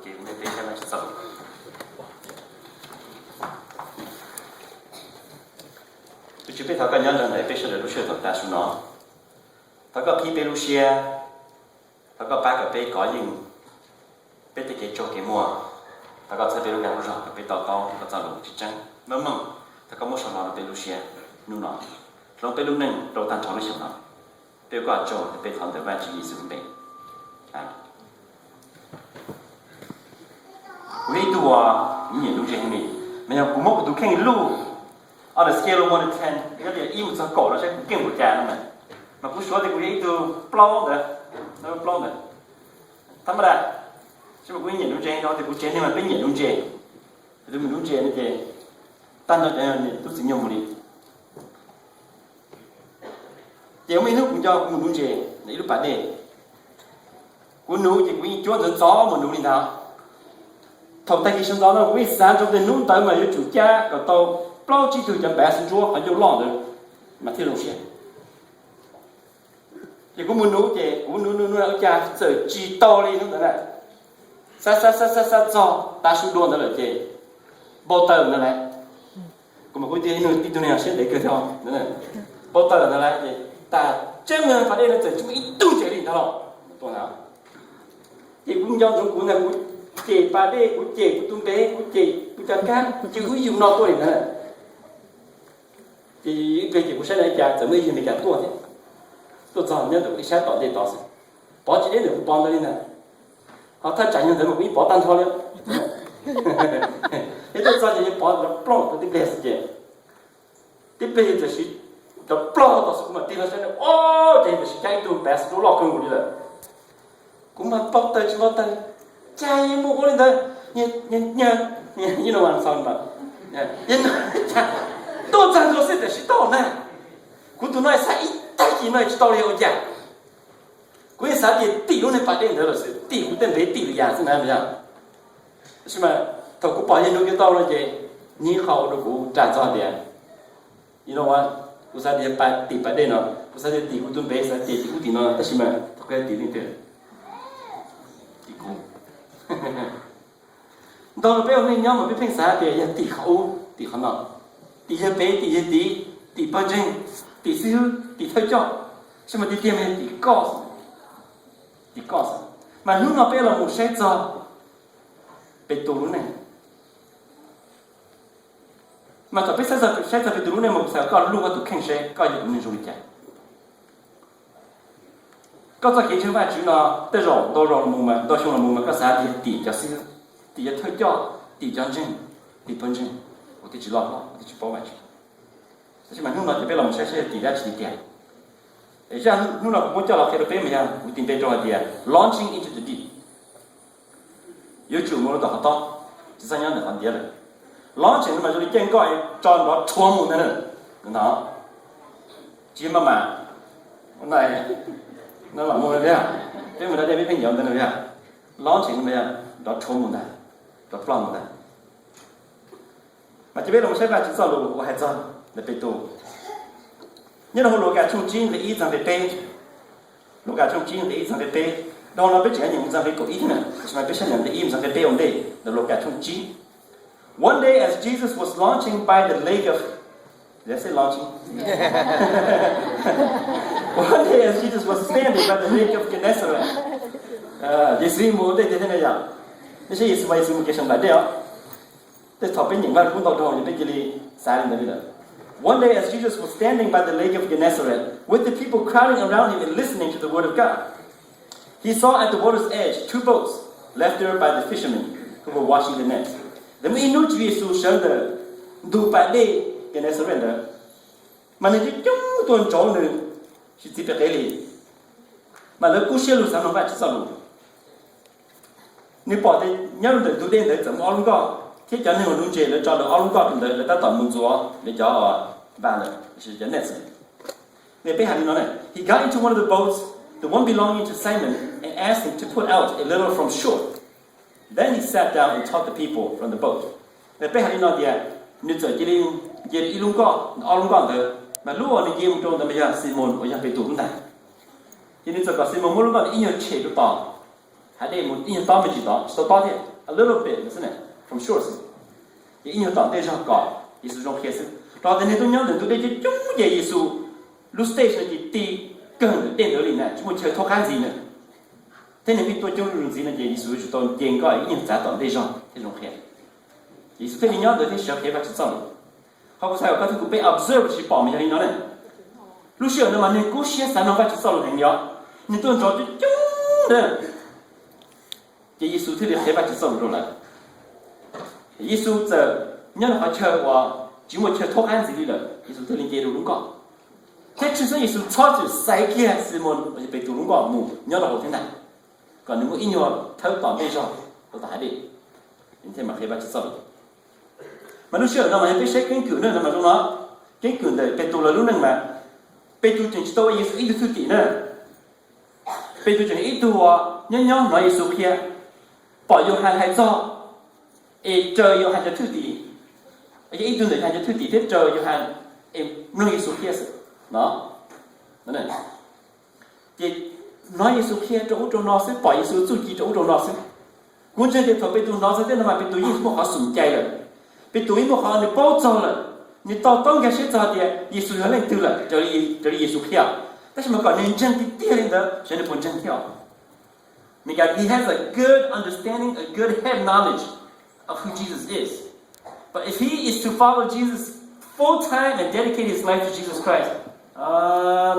chị cũng thấy xem là sao tôi chỉ biết thằng cái nhân lần này biết sự lúc sự thật ta số nó thằng cái khi biết lúc xe thằng cái ba cái biết có những biết cái chỗ cái mua thằng cái sẽ biết lúc nào rồi cái biết tao thằng cái lùng chỉ trắng mắm thằng cái mua sản phẩm biết lúc xe nu nó lúc biết lúc này đầu tan chóng nó chậm nó biết qua chỗ biết thằng cái vai chỉ sử dụng biết vì tôi nhìn lúc gì này mình cũng một cái khen lúc on a scale of 1 to 10 cái gì im sao cổ nó sẽ kinh một trà mà cũng số thì cũng ý từ plow đấy nó plow đấy thắm ra chứ mà cũng nhìn lúc gì đó thì cũng chế nhưng mà cái nhìn lúc gì thì mình lúc gì này thì tan ra để tôi sử dụng một đi giờ mấy lúc cũng cho cũng lúc gì để lúc bạn đi cũng nấu thì cũng chúa dẫn gió một nấu đi nào thầu tay cái sân gió nó cũng sáng trong cái nấu tới mà yêu chủ cha còn tàu bao chỉ từ chấm bé xuống chúa phải vô lỏng rồi mà thiếu đồng tiền thì cũng muốn nấu thì cũng nấu ở cha sợ chi to lên nữa này sa cho ta xuống đuôn đó là gì bao tờ nữa này cũng mà cuối tiên nơi tí này sẽ để cơ theo nữa này bao tờ nữa này thì ta chân người phải đây là chỉ ít tu chế đi thôi tôi nào thì cũng do chúng cũng là cũng chỉ ba đây cũng chỉ cũng tung bé cũng chỉ cũng chân can chứ cũng dùng nó tôi nữa thì cái gì cũng sẽ lại trả怎么也没讲多的都找人都想到这倒是保几年都帮到你呢好他讲人怎么给保单套了也都找人保了不都得来时间这辈子是都不到是嘛对了现在哦这个是该都白是都老跟我的了cũng mà bảo tới chứ bảo tới trai mua cái đó như nó làm sao mà như都站着是的是到呢，古都那啥一大几那就到了要讲，为啥的地用的把电头了是地古等没地的样子那么样，是吗？他古保险都给到了这，你好的古站着的，你知道吗？为啥的把地把电呢？为啥的地古都没啥地古地呢？是吗？他该地的对，地古，到了不要那娘们别凭啥的呀地好地好呢。tỷ cho bé tỷ bao nhiêu tỷ siêu tỷ theo cho nhưng mà tỷ tiền này tỷ co mà lúc nào bé là một sai giờ bé tù lúc này mà tại bé sai giờ bé tù lúc này một sai có lúc có tụ khen sai có gì cũng nên dùng cái có giờ khi chúng ta chỉ nó tới rồi đôi rồi mùng mà đôi xong là mùng mà có sao tỷ cho siêu tỷ cho theo cho tỷ cho chân tỷ bao nhiêu我得去老了，我得去包完去。但是嘛，弄了这边我们才是底下起点。而且弄了我叫了开了北面上，我定被做了点 launching into the deep。有九毛的好多，这三样的行业了。launching 嘛就是广告找到传统的人，那，几嘛嘛，那老母那样，对不对？这边偏洋的那样，launching 那样找传统的，找传统的。mà chỉ biết là một số bạn chỉ sao lù của hai giờ để bị tù nhưng là hồi cả trong chín là ít rằng về pe lúc cả trong chín là ít rằng về pe đó là biết chỉ những rằng về cổ ít nữa mà biết sẽ nhận về im rằng về pe ông đây là lúc cả trong chín one day as Jesus was launching by the lake of did I say launching one day as Jesus was standing by the lake of Gennesaret Jesus muốn đây thế này vậyนี่ใช่Jesus vai sum cái sum lại đấy This topic in God particularly sad in the One day as Jesus was standing by the lake of Gennesaret with the people crowding around him and listening to the word of God, he saw at the water's edge 2 boats left there by the fishermen who were washing the nets. The main note Jesus showed the do by day Gennesaret. Mà nó chỉ chung tuần chỗ nữa chỉ tiếp cái gì mà nó cũng sẽ luôn sáng nó phải sao luôn nếu bỏ thì nhớ được tụi đen để怎么 có thế cho nên mình chế là cho được ông có được là ta tận muốn chúa để cho bạn là chỉ cho nên này bây giờ nói này he got into one of the boats the one belonging to Simon and asked him to put out a little from shore then he sat down and taught the people from the boat này bây giờ nói gì nếu giờ chỉ đi luôn có ông có được mà lúc mà đi game trong bây giờ Simon bây giờ phải tụi chúng ta cho nên giờ có Simon muốn lúc mà đi nhiều chế được tao hãy để một ít tao mới chỉ tao sau tao thế a little bit, isn't it? From shores. Thì nhiều tận đây sao có, Giêsu trong kia sự. Rồi thì tôi nhớ đến tôi đây chỉ chung về Giêsu, lúc stage này thì cần đến đó liền này, chúng mình chơi thô kháng gì nữa. Thế nên khi tôi chung được gì này thì Giêsu chúng tôi tiền có những giá tận đây sao, thế trong kia. Giêsu thế thì nhớ tới thế sẽ kia và chút sau. Họ có sao có thứ cũng bị observe chỉ bỏ mình cho nó này. Lúc xưa nó mà nên cố xé sản nó và chút sau là thành nhớ. Nhưng tôi cho tôi chung nữa. Thì Giêsu thế thì thế và chút sau rồi lại. Giêsu giờ nhớ là họ chờ và chỉ một chờ thuốc ăn gì đi rồi, Giêsu thế liền kia đủ đúng không? Thế chứ sao Giêsu cho từ sai kia Simon bị đủ đúng không mù nhớ là hồ thế này. Còn nếu có ít nhiều thấu toàn đây rồi, tôi tải đi. Nên thế mà khi bắt sau. Mà lúc xưa nó mà biết sẽ kinh cử nữa mà trong nó kinh cử để bị tù là lúc này mà bị tù chính tôi Giêsu ít thứ tỷ nữa. Bị tù chính ít tù nhớ nói Giêsu kia bỏ vô hai cho trời yêu hành cho thứ tỷ, cái ý tưởng để hành cho thứ tỷ thế trời yêu hành em nói Giêsu kia đó này thì nói Giêsu kia chỗ nó sẽ bỏ Giêsu chủ chỉ chỗ nó sẽ muốn chơi thì phải bị tụi nó sẽ thế mà bị tụi Giêsu họ sủng chạy rồi bị tụi nó họ được bao giờ rồi như tao tông cái sẽ cho thì Giêsu nó lên từ rồi trời Giêsu kia,但是mà còn nên chân thì tiếc lên đó sẽ được phần chân theo, mình he has a good understanding, a good head knowledge of who Jesus is. But if he is to follow Jesus full time and dedicate his life to Jesus Christ,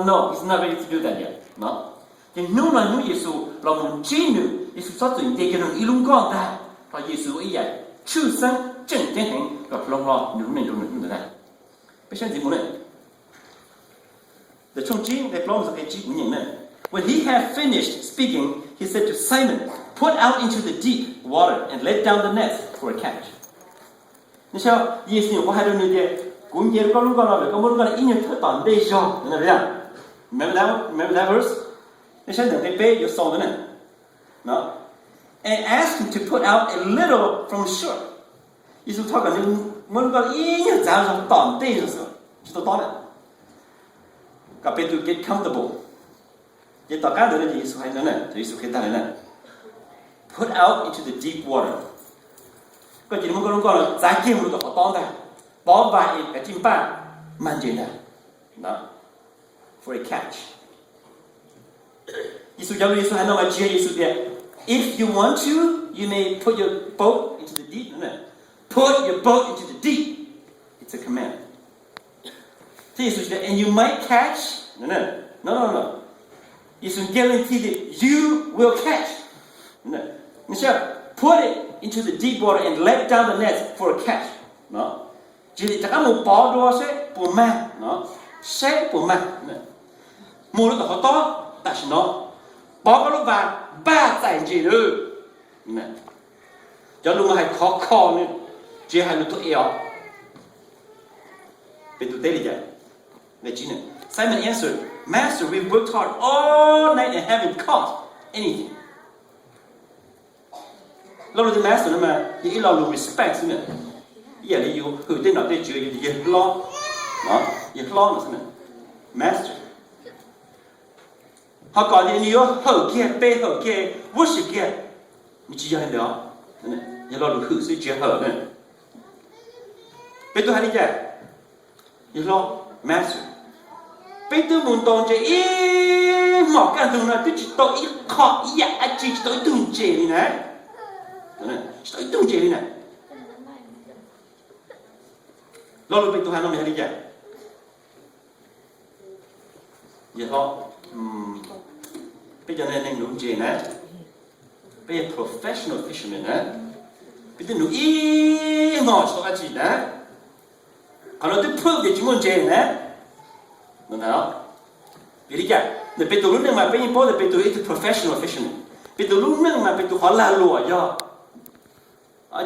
no, he's not ready to do that yet. No. Thì nếu là nếu Giêsu là một chi nữ, Giêsu sắp tuyển để cái đường ilung con ta, và Giêsu ấy vậy, chư sinh chân tiến hành gặp lòng lo nếu mình trong những này. Bây giờ gì muốn này? The trong chín để plong cái chi của những này. When he had finished speaking, he said to Simon, "Put out into the deep water and let down the net for a catch." Như sao? Giêsu có hai đứa như thế, cũng như có lúc con nói có một lúc con là ít nhiều thất toàn đây rồi, nên là remember that verse? Như sao được cái bé vô sông đó này, đó. And asked him to put out a little from shore. Giêsu thắc là như một lúc con ít nhiều giáo rồi toàn đây rồi, chỉ tôi nói này. Các bé to get comfortable. Vậy tất cả đều là Giêsu hay nói này, Giêsu kêu ta này. Put out into the deep water. Có chỉ một con là giải kiếm một tổ to ra, bỏ vài cái chim ba mang trên này, đó, for a catch. Giêsu giáo Giêsu hay nói mà chia Giêsu biết, if you want to, you may put your boat into the deep. Put your boat into the deep. It's a command. Thế Giêsu biết, and you might catch. No. Giêsu guarantee that you will catch. Put it into the deep water and let down the net for a catch. Đó. Chỉ để chắc một bỏ đua sẽ bùa ma, nó sẽ bùa ma. Mua nó có to, tại sao nó bỏ cái lúc vào ba giải gì nữa. Cho lúc mà hay khó nữa, chỉ hay nó tụi eo. Bên tụi tê đi vậy. Để chỉ này. Simon answered, "Master, we've worked hard all night and haven't caught anything." Lâu rồi master nó mà ý lo luôn respect nữa. Giờ đi vô hử tên nào đây chưa gì lo, đó, gì lo nữa nữa. Master. Họ còn gì nhiều hở kia, bê hở kia, worship kia, mình chỉ cho hết đó. Giờ lo luôn hử suy chia hở nữa. Bây tôi hay đi chơi, gì lo master. Bây tôi muốn tôn chế mỏ cái thằng nào tôi chỉ tôi khó dạ chỉ tôi từng chế này. Chỉ tôi từng chế này. Lo lúc bây tôi hay nói mình hay đi chơi. Vậy thôi. Bây giờ nên đúng chế này. Bây giờ professional fisherman này. Bây giờ nó mỏ cho cái gì này. Còn nó tôi prove để chúng mình chế này. Đúng không? Vì lý giải, để bây giờ lúc này mà bây giờ bố để bây giờ it's professional fisherman. Bây giờ lúc này mà bây giờ họ là lùa cho,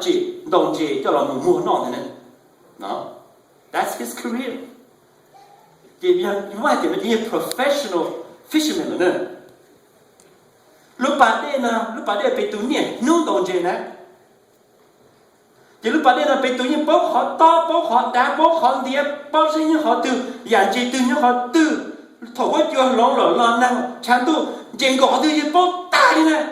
chỉ đồng chí cho là mua nọ thế này, đó, that's his career. Chỉ vì như vậy thì bây giờ professional fisherman nữa. Lúc bạn đây bây giờ nhỉ, nung đồng chí này. Chỉ lúc bạn đây là bây giờ như bố họ to, bố họ đá, bố họ điệp, bố sinh như họ từ, dạng chỉ từ như họ từ, thổ quá chưa lỏng lỏng lỏng năng, chẳng tu, chèn gõ từ như bố ta đi này.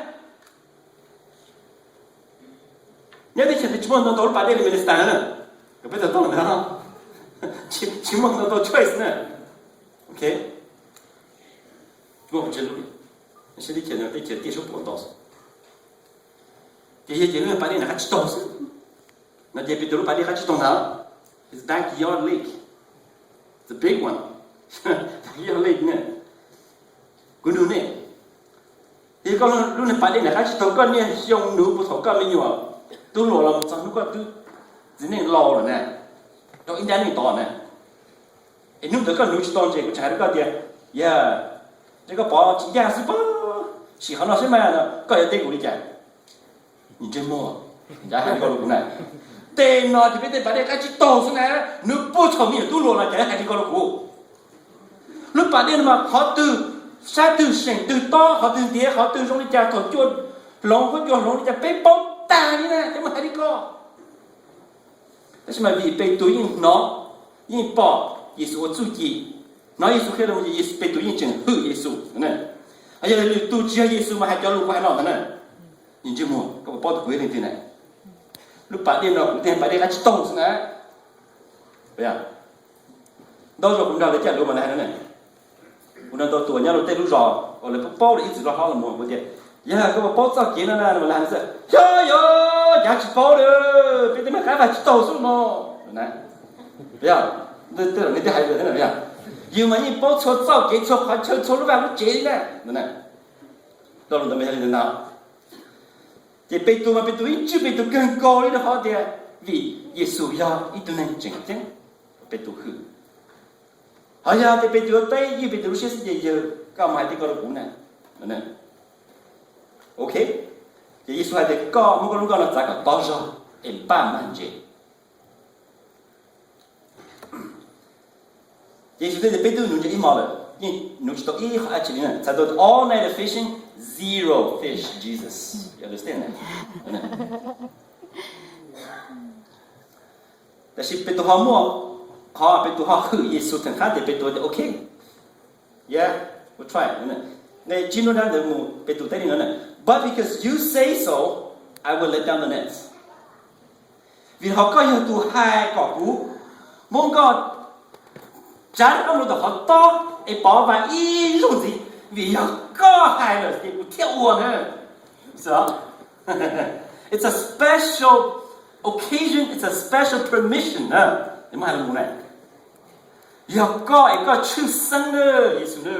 nhớ thì chỉ muốn nó bà đây là mình sẵn nữa cái bây giờ tôi là nó chỉ muốn nó choice nữa ok tôi không chịu được sẽ đi chịu nó đi chịu tiếp xúc của tôi thì hiện giờ bà đây là khách tôi nó chỉ biết bà đây khách tôi nào it's back to your league it's a big one your league nè cứ đúng nè thì con lúc này bà đây là khách tôi con nè dùng nụ bút thấu con mình nhiều tôi lò làm sao nó cứ dính này lò rồi nè nó in ra này to nè em lúc đó con nụ chỉ to chỉ có trái nó có tiền yeah cái bỏ chỉ ra số chỉ họ nói xem mà nó có thể tiền của đi chạy nhìn trên mua giá hai con lục này tiền nó thì biết tiền phải để cái chỉ to xuống này nụ bút thấu mình tôi lò là chạy hai con lục lúc bà đây mà họ từ xa từ sảnh từ to họ từ tía họ từ trong đi chạy thổi chuột lông có chuột lông đi chạy bếp bóng ta như này, thế mà hai đi co. Thế mà vì被读音nó,音爆耶稣我自己，nó耶稣khi nào耶稣被读音整hư耶稣，呢？而且你读只耶稣嘛还叫路快闹的呢，你这么，个我包的鬼灵的呢，lúc bà điên rồi cũng thêm bà điên ăn tông xuống này, vậy à? Đâu rồi cũng đâu để chạy luôn mà này này, cũng đâu tuổi nhau rồi tay lúc rồi, còn lại bao để ít rồi họ là một vấn đề. Giờ cái bao sao kiến nó mà làm sao? Yo, giá trị bao được, bây giờ mà cái phải chỉ tàu xuống nó, này, bây giờ, tức là người ta hay rồi thế này bây giờ, nhưng mà những bao số sao kiến số họ chơi số lúc nào cũng chế này, này, đâu là tụi mình hay thế nào? Chỉ bị tụi mà bị tụi chưa bị tụi gần co đi đó họ thì vì Giêsu ya ít tụi này chỉnh chỉnh, bị tụi hư, họ ya thì bị tụi tay như bị tụi sẽ gì giờ, cao mai thì có được cũng này, này. Ok, thì Giêsu hay thì có một con là giá cả bao giờ em ba man chế. Giêsu thì bây giờ nó chỉ im rồi, nhưng nó chỉ có ý họ chỉ là sao đó all night fishing zero fish Jesus, you understand that? Tại vì bây giờ họ mua, họ bây giờ họ hư Giêsu thằng khác thì bây giờ thì ok, yeah, we'll try. Này chỉ nói rằng được một bây giờ thế này nữa. But because you say so, I will let down the nets. Vì họ có nhiều tụ hai quả cú, muốn có trái có một tụ họ to, để bỏ vào ý dùng gì? Vì họ có hai rồi thì cũng theo uổng nữa, sao? It's a special occasion, it's a special permission nữa. Để mà làm này, họ có chữ sinh nữa, Giêsu nữa,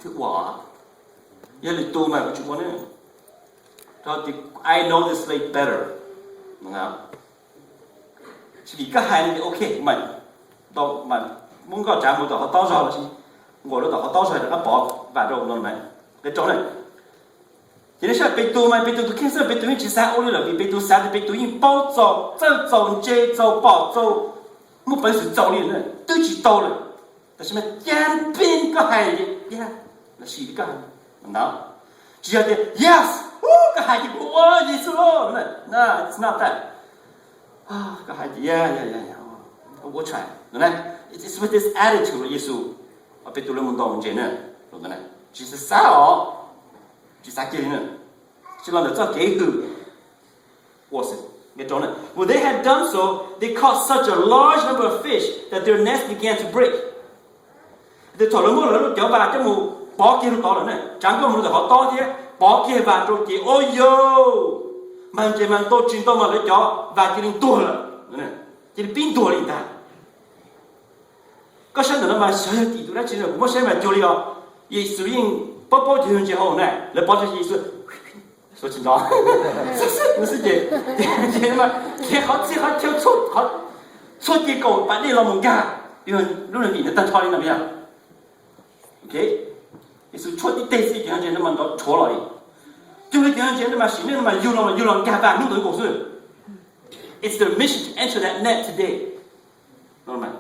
thì quả, giờ là tôi mà có chữ quả nữa. I know this lake better, đúng không? Chỉ vì cái hai này ok mình, đâu mà muốn có trả một tờ họ to rồi chứ, ngồi đó tờ họ to rồi là nó bỏ vào đâu luôn này, cái chỗ này. Chỉ là sao bị tụi tôi khi xưa bị tụi chỉ sao ôn là vì bị tụi sao thì bị tụi bao trâu, chế trâu, bỏ trâu, một本事trâu liền này, tôi chỉ trâu rồi,但是mà gian bên cái hai này, yeah, là gì cái hai, đúng không? Chỉ là yes. Cái hai chữ oh Jesus Lord, no, it's not that. Cái hai chữ yeah. We'll try, đúng không? It's with this attitude, Giêsu. Ở bên tôi muốn đồng chế nữa, đúng không? Chỉ là sao? Chỉ sao kia nữa? Chỉ là nó cho kế hư. What's it? Nghe trốn này. When they had done so, they caught such a large number of fish that their nets began to break. Thì thổi lớn mưa lớn kéo vào cái mù bó kia nó to lớn này, chẳng có một người họ to thế. Bỏ kia vào rồi chị ôi yo mình chỉ mình tôi chuyên tôi mà lấy chó và chỉ đến tua là chỉ đến pin tua lên ta có sao nữa mà sao thì tôi đã chỉ là cũng sao mà cho đi à Giêsu in bao nhiêu chuyện hậu này lấy bao nhiêu Giêsu số chuyện đó nó sẽ gì mà khi họ theo suốt cái cầu bạn đi làm một gà thì lúc này bị nó tan thoát đi làm gì ok Giêsu suốt cái tê sĩ cái chuyện nó mình đó chúa lại chúng tôi chuyện nó mà xin nó mà yêu lòng cả vàng lúc tới cổ xưa it's their mission to enter that net today, đúng không?